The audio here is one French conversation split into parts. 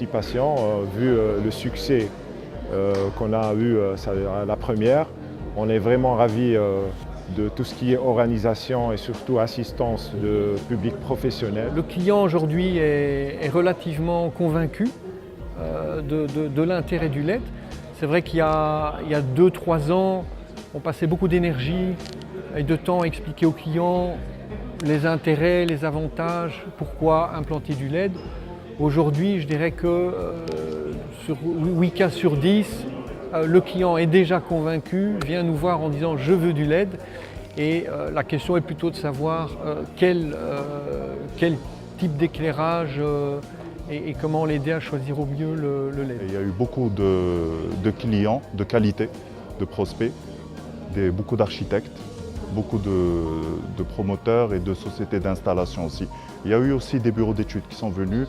participation, vu le succès qu'on a eu à la première. On est vraiment ravis de tout ce qui est organisation et surtout assistance de public professionnel. Le client aujourd'hui est relativement convaincu de l'intérêt du LED. C'est vrai qu'il y a 2-3 ans, on passait beaucoup d'énergie et de temps à expliquer aux clients les intérêts, les avantages, pourquoi implanter du LED. Aujourd'hui, je dirais que sur 8 cas sur 10, le client est déjà convaincu, vient nous voir en disant « je veux du LED ». Et la question est plutôt de savoir quel type d'éclairage et comment l'aider à choisir au mieux le LED. Il y a eu beaucoup de clients de qualité, de prospects, beaucoup d'architectes, beaucoup de promoteurs et de sociétés d'installation aussi. Il y a eu aussi des bureaux d'études qui sont venus,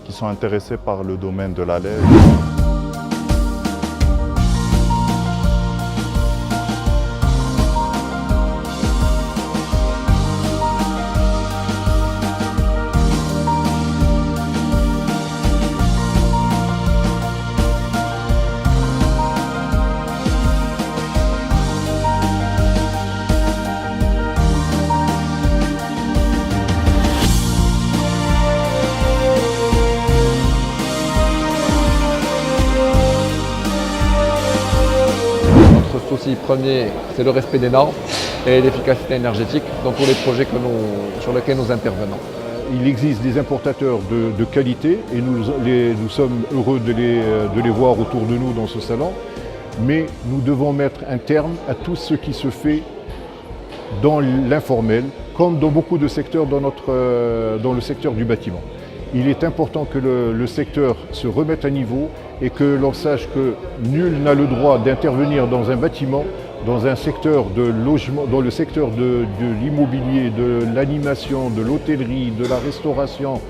qui sont intéressés par le domaine de la LED. Notre souci premier, c'est le respect des normes et l'efficacité énergétique pour les projets sur lesquels nous intervenons. Il existe des importateurs de qualité et nous sommes heureux de les voir autour de nous dans ce salon, mais nous devons mettre un terme à tout ce qui se fait dans l'informel, comme dans beaucoup de secteurs dans le secteur du bâtiment. Il est important que le secteur se remette à niveau et que l'on sache que nul n'a le droit d'intervenir dans un bâtiment, dans un secteur de logement, dans le secteur de l'immobilier, de l'animation, de l'hôtellerie, de la restauration,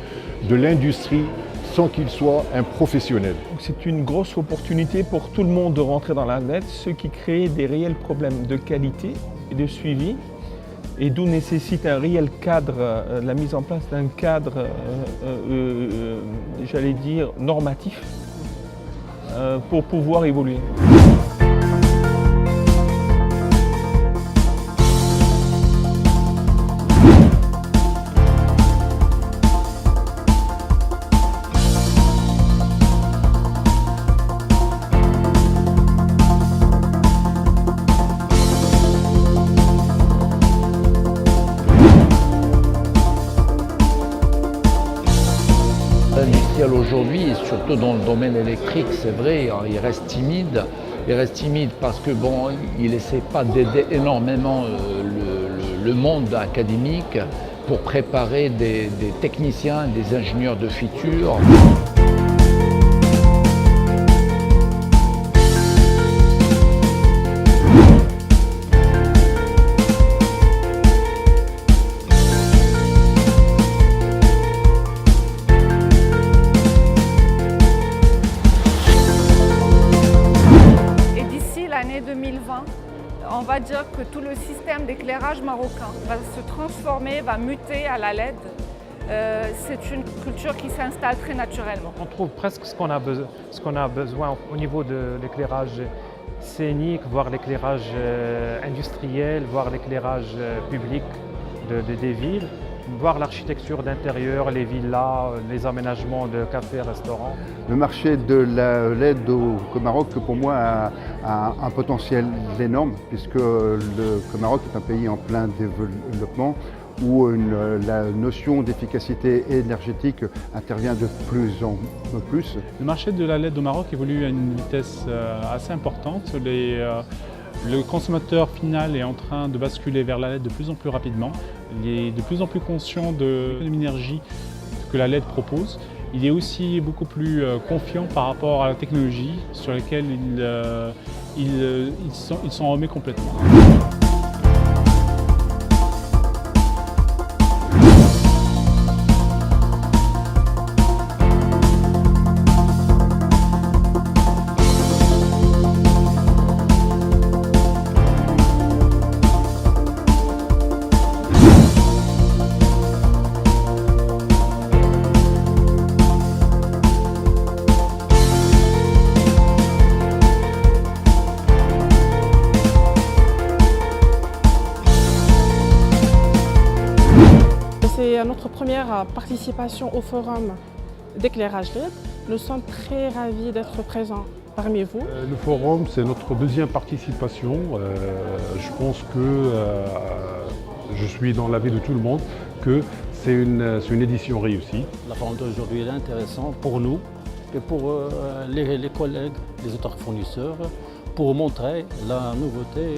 de l'industrie, sans qu'il soit un professionnel. C'est une grosse opportunité pour tout le monde de rentrer dans la LED, ce qui crée des réels problèmes de qualité et de suivi, et d'où nécessite un réel cadre, la mise en place d'un cadre, j'allais dire, normatif, pour pouvoir évoluer. L'industriel aujourd'hui, et surtout dans le domaine électrique, c'est vrai, il reste timide. Il reste timide parce que bon, il n'essaie pas d'aider énormément le monde académique pour préparer des techniciens, des ingénieurs de futur. L'année 2020, on va dire que tout le système d'éclairage marocain va se transformer, va muter à la LED. C'est une culture qui s'installe très naturellement. On trouve presque ce qu'on a besoin au niveau de l'éclairage scénique, voire l'éclairage industriel, voire l'éclairage public des villes, voir l'architecture d'intérieur, les villas, les aménagements de cafés, restaurants. Le marché de la LED au Maroc, pour moi, a un potentiel énorme, puisque le Maroc est un pays en plein développement, où la notion d'efficacité énergétique intervient de plus en plus. Le marché de la LED au Maroc évolue à une vitesse assez importante. Le consommateur final est en train de basculer vers la LED de plus en plus rapidement. Il est de plus en plus conscient de l'énergie que la LED propose. Il est aussi beaucoup plus confiant par rapport à la technologie sur laquelle il s'en remet complètement. C'est notre première participation au forum d'éclairage LED. Nous sommes très ravis d'être présents parmi vous. Le forum, c'est notre deuxième participation. Je pense que je suis dans l'avis de tout le monde que c'est une édition réussie. La forum d'aujourd'hui est intéressante pour nous et pour les collègues, les autres fournisseurs, pour montrer la nouveauté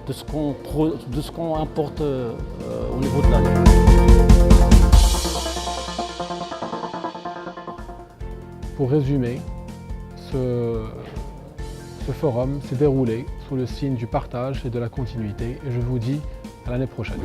de ce qu'on importe au niveau de la LED. Pour résumer, ce forum s'est déroulé sous le signe du partage et de la continuité et je vous dis à l'année prochaine.